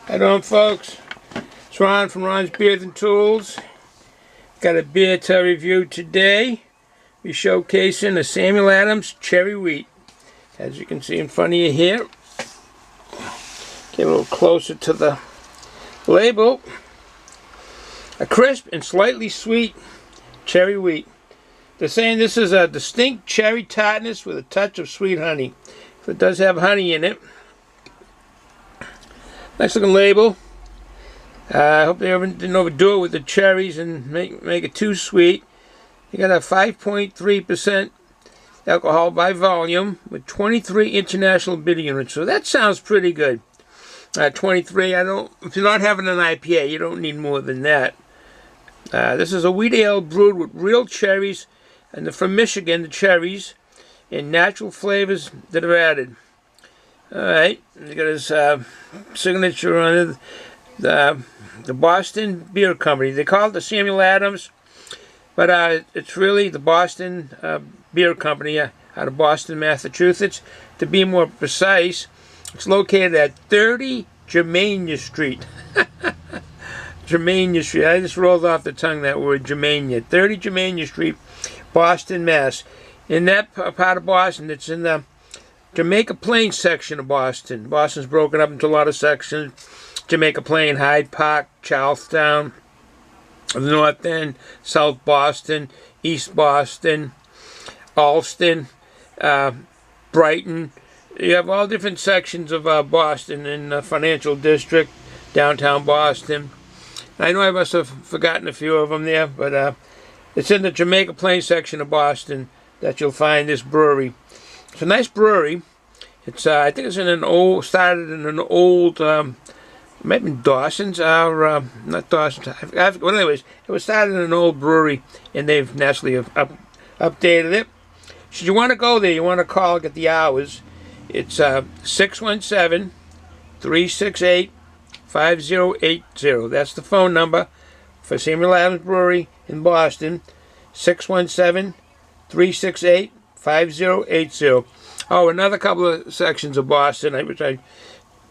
How you doing, folks? It's Ron from Ron's Beers and Tools. Got a beer to review today. We're showcasing a Samuel Adams Cherry Wheat. As you can see in front of you here. Get a little closer to the label. A crisp and slightly sweet cherry wheat. They're saying this is a distinct cherry tartness with a touch of sweet honey. So it does have honey in it. Nice looking label. I hope they didn't overdo it with the cherries and make it too sweet. You got a 5.3% alcohol by volume with 23 international bitter units. So that sounds pretty good. 23. If you're not having an IPA, you don't need more than that. This is a wheat ale brewed with real cherries, and they're from Michigan, the cherries, and natural flavors that are added. Alright, you got his signature on it, the Boston Beer Company. They call it the Samuel Adams, but it's really the Boston Beer Company out of Boston, Massachusetts. To be more precise, it's located at 30 Germania Street. Germania Street. I just rolled off the tongue that word, Germania. 30 Germania Street, Boston, Mass. In that part of Boston, it's in the Jamaica Plain section of Boston. Boston's broken up into a lot of sections. Jamaica Plain, Hyde Park, Charlestown, the North End, South Boston, East Boston, Allston, Brighton. You have all different sections of Boston in the financial district, downtown Boston. I know I must have forgotten a few of them there, but it's in the Jamaica Plain section of Boston that you'll find this brewery. It's a nice brewery. It's I think it's started in an old, maybe Dawson's, or not Dawson's. Well, anyways, it was started in an old brewery, and they've naturally updated it. Should you want to go there, you want to call, get the hours. It's 617-368-5080. That's the phone number for Samuel Adams Brewery in Boston. 617-368-5080. Oh, another couple of sections of Boston, which I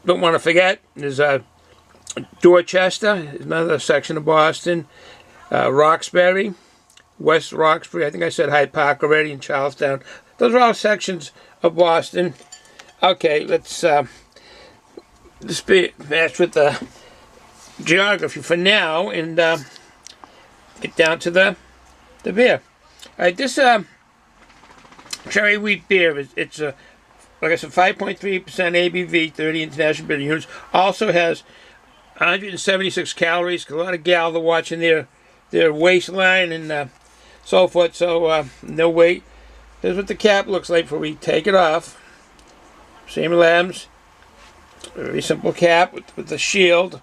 don't want to forget, is Dorchester, another section of Boston. Roxbury, West Roxbury. I think I said Hyde Park already, in Charlestown. Those are all sections of Boston. Okay, let's match with the geography for now and get down to the beer. All right, this cherry wheat beer it's like I said, 5.3% ABV, 30 international bitter units. Also has 176 calories. A lot of gals are watching their waistline and so forth. So no weight. Here's what the cap looks like before we take it off. Samuel Adams, very simple cap with the shield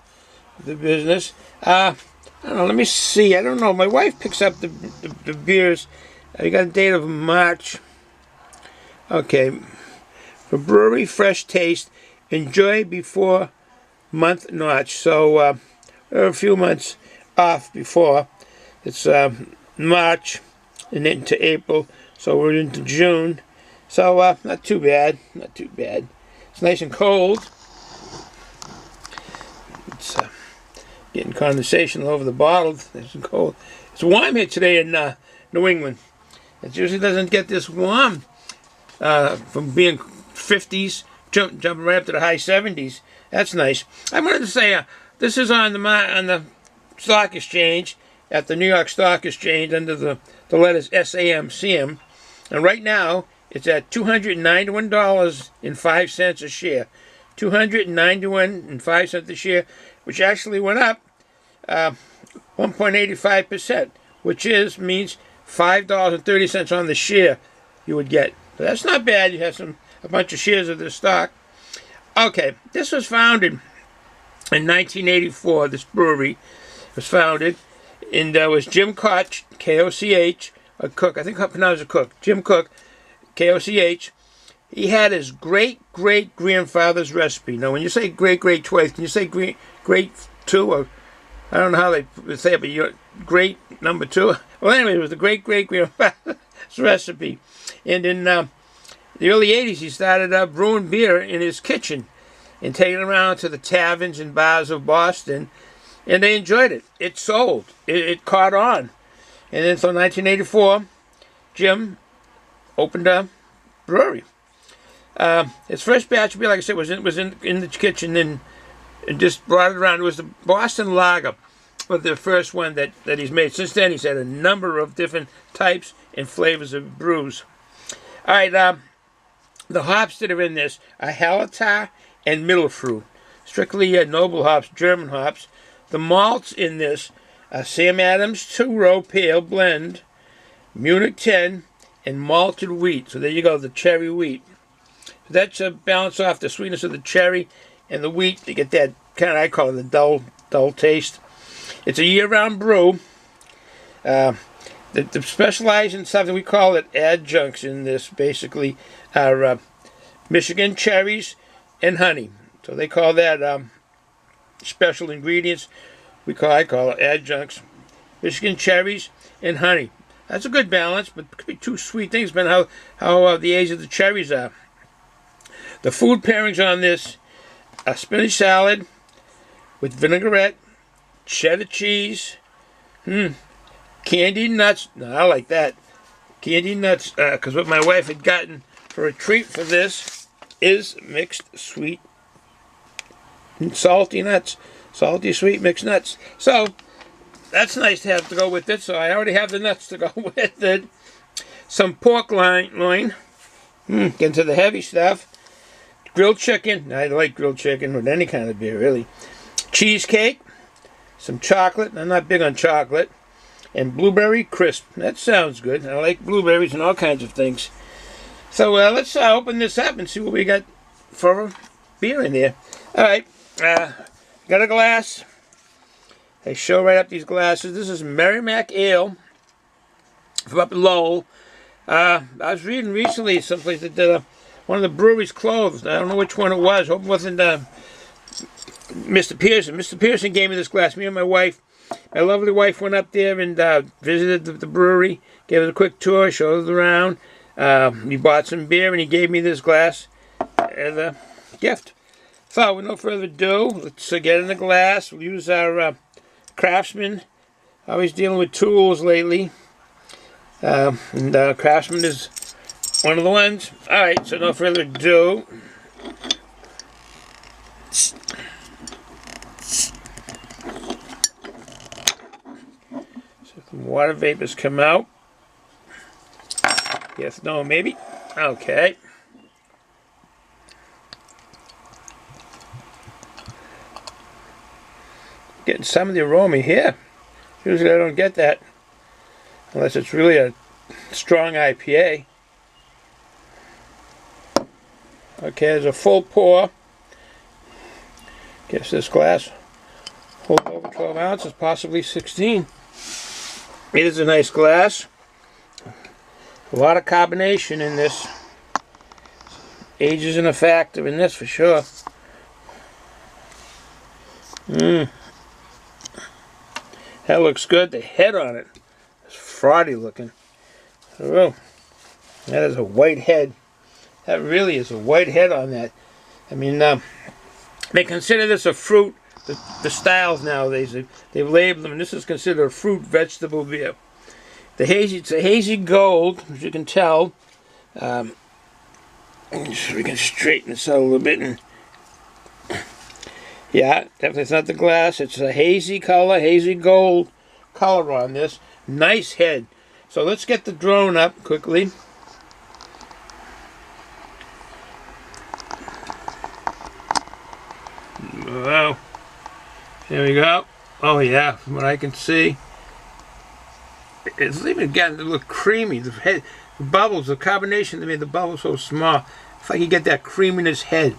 of the business. I don't know, let me see. I don't know. My wife picks up the beers. I got a date of March. Okay. For brewery, fresh taste. Enjoy before month notch. So, a few months off before. It's March and into April. So we're into June. So, not too bad. Not too bad. It's nice and cold. It's getting condensation all over the bottle. It's nice and cold. It's warm here today in New England. It usually doesn't get this warm from being 50s, jumping right up to the high 70s. That's nice. I wanted to say this is on the stock exchange, at the New York Stock Exchange under the letters SAMCM. And right now, it's at $291.05 a share. $291.05 a share, which actually went up 1.85%, which means $5.30 on the share you would get. So that's not bad. You have a bunch of shares of this stock. Okay, this was founded in 1984. This brewery was founded, and there was Jim Koch, K-O-C-H, a Cook. I think I pronounced it Cook. Jim Cook, K-O-C-H. He had his great-great-grandfather's recipe. Now, when you say great-great twice, can you say great two? Or I don't know how they say it, but you're great number two. Well, anyway, it was the great-great-grandfather's recipe. And in the early 80s, he started brewing beer in his kitchen. and taking it around to the taverns and bars of Boston, and they enjoyed it. It sold. It caught on. And then so 1984, Jim opened a brewery. His first batch, like I said, was in the kitchen and just brought it around. It was the Boston Lager, was the first one that he's made. Since then, he's had a number of different types and flavors of brews. All right, the hops that are in this are Hallertau and MITTELFRUEH, strictly noble hops, German hops. The malts in this are Sam Adams 2-row pale blend, Munich 10, and malted wheat. So there you go, the cherry wheat. So that's to balance off the sweetness of the cherry and the wheat to get that kind of, I call it, the dull taste. It's a year-round brew. They specialize in something, we call it adjuncts in this, basically, are Michigan cherries and honey. So they call that special ingredients. I call it adjuncts. Michigan cherries and honey. That's a good balance, but it could be two sweet things, depending how the age of the cherries are. The food pairings on this are spinach salad with vinaigrette, cheddar cheese, candied nuts. No, I like that. Candied nuts, because what my wife had gotten for a treat for this is mixed sweet and salty nuts. Salty, sweet, mixed nuts. So, that's nice to have to go with it. So, I already have the nuts to go with it. Some pork loin. Get into the heavy stuff. Grilled chicken. I like grilled chicken with any kind of beer, really. Cheesecake. Some chocolate. I'm not big on chocolate. And blueberry crisp. That sounds good. I like blueberries and all kinds of things. So, let's open this up and see what we got for beer in there. All right. Got a glass. They show right up these glasses. This is Merrimack Ale from up in Lowell. I was reading recently someplace that did one of the breweries closed. I don't know which one it was. Hope it wasn't Mr. Pearson. Mr. Pearson gave me this glass. Me and my wife, my lovely wife, went up there and visited the brewery, gave us a quick tour, showed us around. We bought some beer and he gave me this glass as a gift. So, with no further ado, let's get in the glass. We'll use our Craftsman. Always dealing with tools lately. Craftsman is one of the ones. Alright, so no further ado. So some water vapors come out. Yes, no, maybe. Okay. Getting some of the aroma here. Usually I don't get that unless it's really a strong IPA. Okay, there's a full pour. Guess this glass holds over 12 ounces, possibly 16. It is a nice glass. A lot of carbonation in this. Age isn't a factor in this for sure. That looks good. The head on it is frothy looking. Oh, that is a white head. That really is a white head on that. I mean, they consider this a fruit. The styles nowadays, they've labeled them, and this is considered a fruit vegetable beer. It's a hazy gold, as you can tell. So we can straighten this out a little bit. And yeah, definitely it's not the glass. It's a hazy color, hazy gold color on this. Nice head. So let's get the drone up quickly. Wow. There we go. Oh yeah, from what I can see. It's even getting a little creamy. The head, the bubbles, the carbonation that made the bubbles so small. If I can get that creaminess head.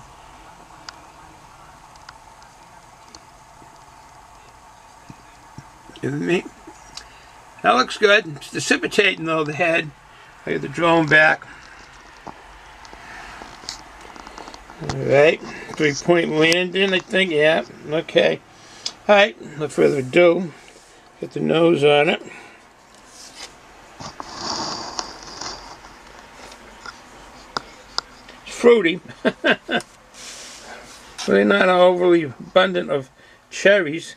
Me. That looks good. It's dissipating though, the head. I get the drone back. Alright. 3-point landing, I think. Yeah. Okay. Alright. No further ado. Get the nose on it. It's fruity. Really not overly abundant of cherries.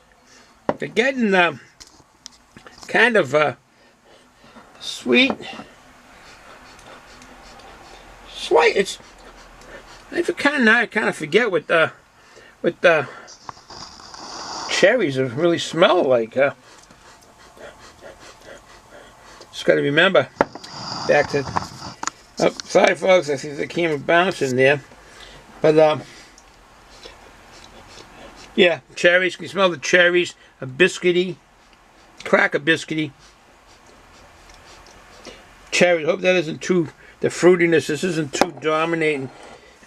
They're getting kind of sweet. Slight. It's. I kind of forget what the cherries really smell like. Just got to remember. Back to. Oh, sorry, folks. I think the camera bouncing there, but yeah, cherries. Can you smell the cherries? A biscuity, cracker biscuity. Cherries. Hope that isn't too. The fruitiness. This isn't too dominating.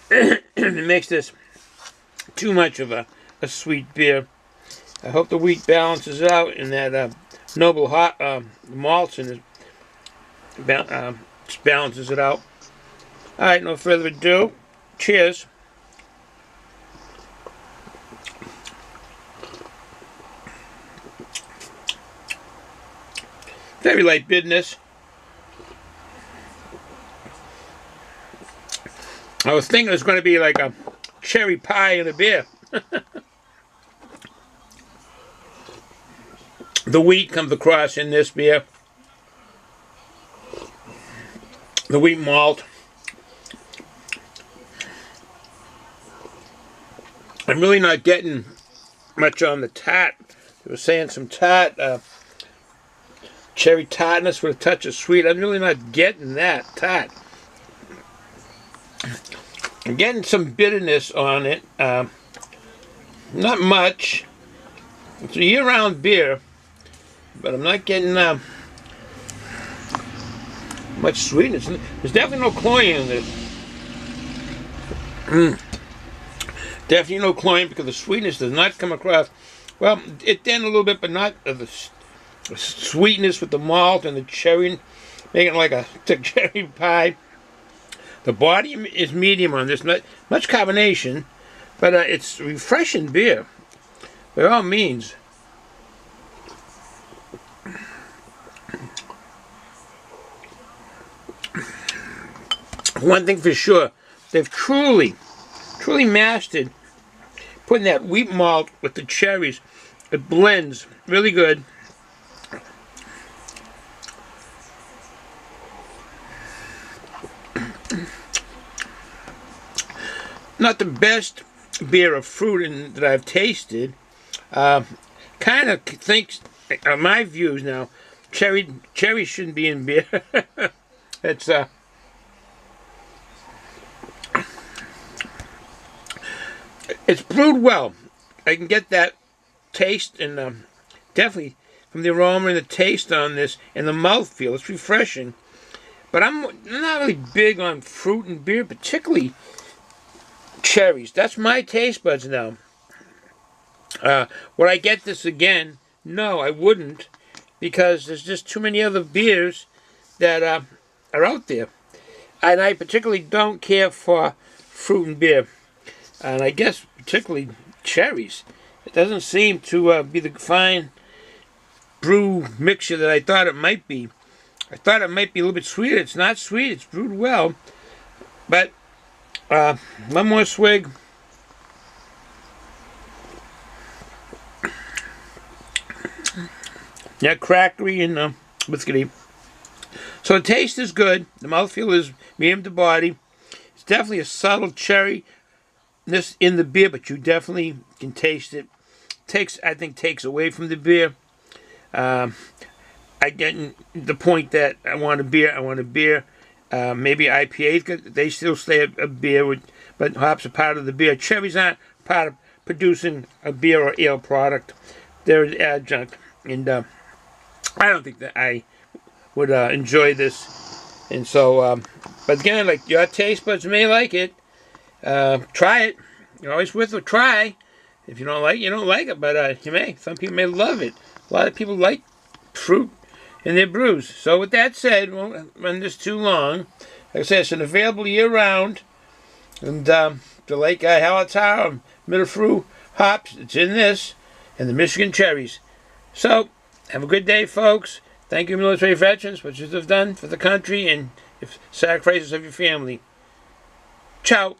It makes this too much of a sweet beer. I hope the wheat balances out and that noble hot malts in it just balances it out. All right, no further ado. Cheers. Very light bitterness. I was thinking it was going to be like a cherry pie in a beer. The wheat comes across in this beer. The wheat malt. I'm really not getting much on the tart. I was saying some tart, cherry tartness with a touch of sweet. I'm really not getting that tart. I'm getting some bitterness on it. Not much. It's a year-round beer, but I'm not getting much sweetness. There's definitely no cloying in it. Definitely no cloying because the sweetness does not come across. Well, it did a little bit, but not the sweetness with the malt and the cherry, making it like a cherry pie. The body is medium on this, not much carbonation, but it's refreshing beer, by all means. One thing for sure, they've truly mastered putting that wheat malt with the cherries. It blends really good. Not the best beer of fruit that I've tasted. Kind of thinks, my views now, cherry shouldn't be in beer. It's it's brewed well. I can get that taste and definitely from the aroma and the taste on this and the mouthfeel. It's refreshing. But I'm not really big on fruit and beer, particularly cherries. That's my taste buds now. Would I get this again? No, I wouldn't, because there's just too many other beers that are out there. And I particularly don't care for fruit and beer. And I guess particularly cherries. It doesn't seem to be the fine brew mixture that I thought it might be. I thought it might be a little bit sweeter. It's not sweet. It's brewed well. But one more swig. Yeah, crackery and biscuity. So the taste is good. The mouthfeel is medium to body. It's definitely a subtle cherry in the beer, but you definitely can taste it. I think takes away from the beer. I get the point that I want a beer. Maybe IPAs, they still stay a beer, but hops are part of the beer. Cherries aren't part of producing a beer or ale product. They're an adjunct. And I don't think that I would enjoy this. And so, but again, like your taste buds may like it. Try it. You're always worth a try. If you don't like it, you don't like it. But you may. Some people may love it. A lot of people like fruit in their brews. So with that said, won't run this too long. Like I said, it's an available year-round. And the Lake HALLERTAU and MITTELFRUEH hops, it's in this. And the Michigan cherries. So, have a good day, folks. Thank you, military veterans, what you have done for the country and sacrifices of your family. Ciao.